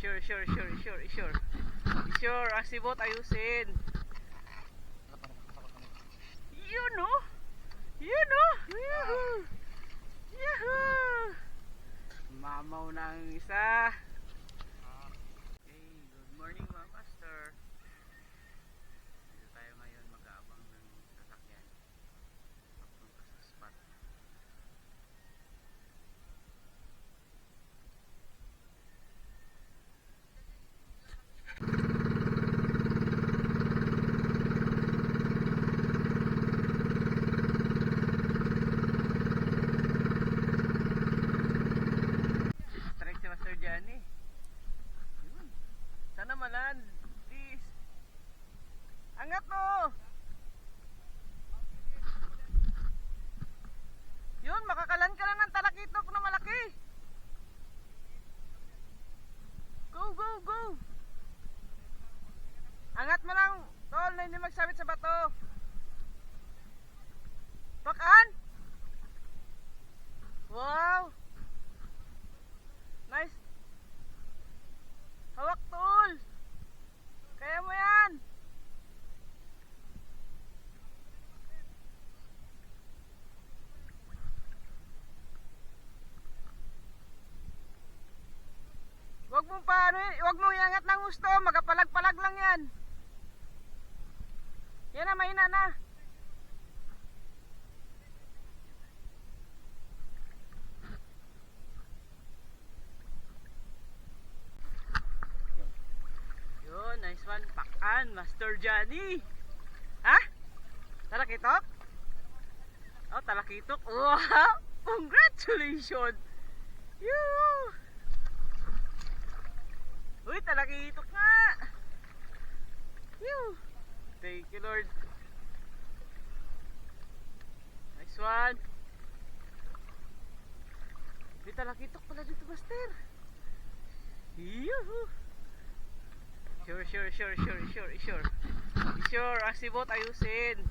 Sure, ang sibot ayusin. Yun no? Yun no? Yahoo! Yahoo! Mamaw ng isa. Hey, good morning mga master. Dito tayo ngayon mag-aabang ng sasakyan papunta sa spot. Strike si Master Johnny. Yun. Sana malan. Please. Angat mo! Yun, makakalan ka na ng talakitok na malaki. Go, go, go! Angat mo lang, tol, na hindi magsabit sa bato. Pakaan? Wow! Nice! Hawak, tol! Kaya mo yan! Huwag mong paano, huwag mong iangat ng gusto, magapalag-palag lang yan. Yan na, mahina na. Yun, nice one. Pakan, Master Johnny. Ha? Talakitok? Oh, talakitok. Wow! Congratulations! Yoo! Uy, talakitok nga! Yoo! Thank you, Lord. Nice one. May talakitok pala dito, Master. Yoo! Sure, ang sibot ayusin.